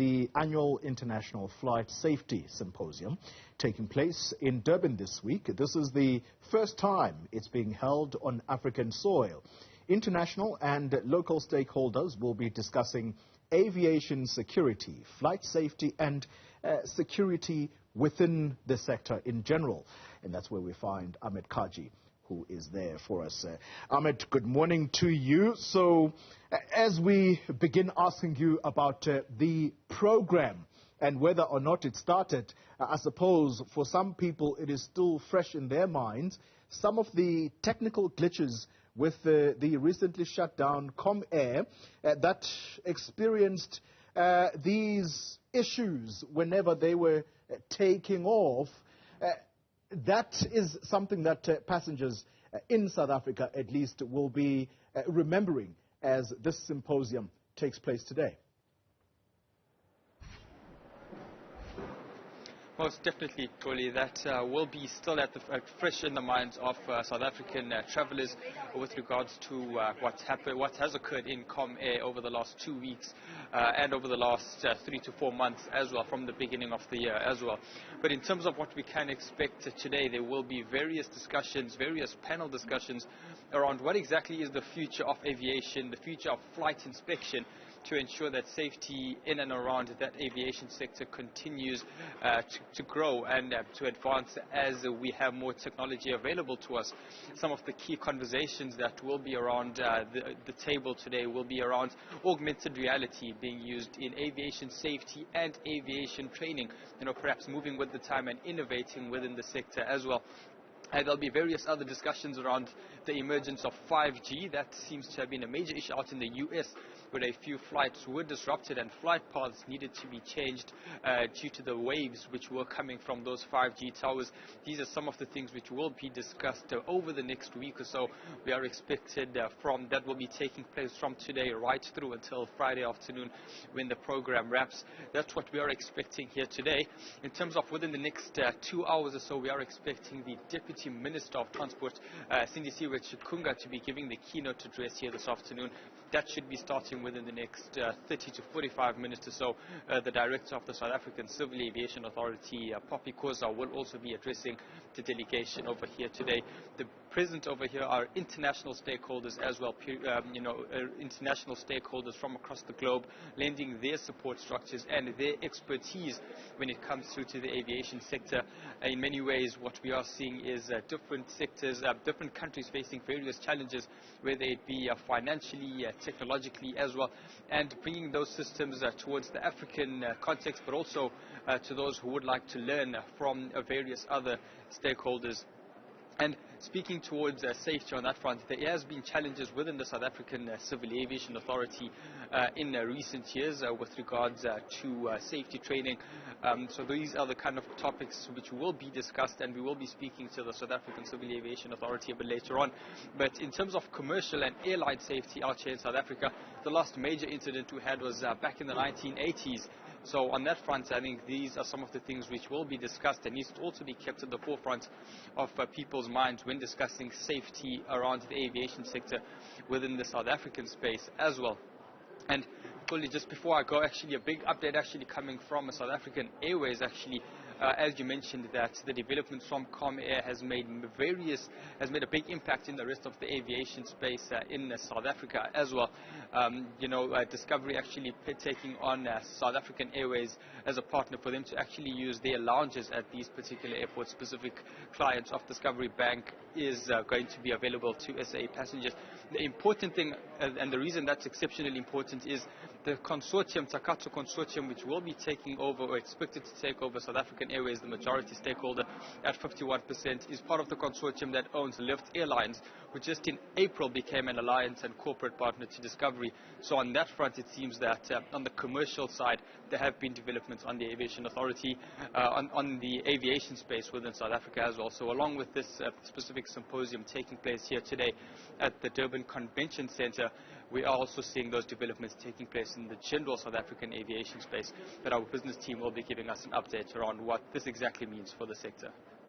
the annual International Flight Safety Symposium taking place in Durban this week. This is the first time it's being held on African soil. International and local stakeholders will be discussing aviation security, flight safety and security within the sector in general. And that's where we find Ahmed Kajee, who is there for us. Ahmed, good morning to you. So as we begin asking you about the program and whether or not it started, I suppose for some people it is still fresh in their minds. Some of the technical glitches with the recently shut down ComAir that experienced these issues whenever they were taking off. That is something that passengers in South Africa, at least, will be remembering as this symposium takes place today. Most definitely, Toli, that will be still fresh in the minds of South African travellers with regards to what has occurred in ComAir over the last 2 weeks and over the last 3 to 4 months as well, from the beginning of the year as well. But in terms of what we can expect today, there will be various discussions, various panel discussions around what exactly is the future of aviation, the future of flight inspection, to ensure that safety in and around that aviation sector continues to grow and to advance as we have more technology available to us. Some of the key conversations that will be around the table today will be around augmented reality being used in aviation safety and aviation training, perhaps moving with the time and innovating within the sector as well. And there'll be various other discussions around the emergence of 5G. That seems to have been a major issue out in the US, where a few flights were disrupted and flight paths needed to be changed due to the waves which were coming from those 5G towers. These are some of the things which will be discussed over the next week or so. We are expected that will be taking place from today right through until Friday afternoon when the program wraps. That's what we are expecting here today. In terms of within the next 2 hours or so, we are expecting the Deputy Minister of Transport, Sindisi Chikunga, to be giving the keynote address here this afternoon. That should be starting within the next 30 to 45 minutes or so. The Director of the South African Civil Aviation Authority, Poppy Khoza, will also be addressing the delegation over here today. The present over here are international stakeholders as well, international stakeholders from across the globe, lending their support structures and their expertise when it comes through to the aviation sector. In many ways, what we are seeing is different sectors, different countries facing various challenges, whether it be financially, technologically as well, and bringing those systems towards the African context, but also to those who would like to learn from various other stakeholders. And speaking towards safety on that front, there has been challenges within the South African Civil Aviation Authority in recent years with regards to safety training. So these are the kind of topics which will be discussed, and we will be speaking to the South African Civil Aviation Authority a bit later on. But in terms of commercial and airline safety out here in South Africa, the last major incident we had was back in the 1980s. So on that front, I think these are some of the things which will be discussed and needs to also be kept at the forefront of people's minds when discussing safety around the aviation sector within the South African space as well. And just before I go, actually a big update actually coming from South African Airways, actually, as you mentioned, that the developments from ComAir has made a big impact in the rest of the aviation space in South Africa as well. Discovery actually taking on South African Airways as a partner for them to actually use their lounges at these particular airports. Specific clients of Discovery Bank is going to be available to SA passengers. The important thing, and the reason that's exceptionally important, is the consortium, Takato Consortium, which will be taking over or expected to take over South African Airways, the majority stakeholder at 51%, is part of the consortium that owns Lift Airlines, which just in April became an alliance and corporate partner to Discovery. So on that front, it seems that on the commercial side, there have been developments on the Aviation Authority, on the aviation space within South Africa as well. So along with this specific symposium taking place here today at the Durban Convention Centre, we are also seeing those developments taking place in the general South African aviation space. But our business team will be giving us an update around what this exactly means for the sector.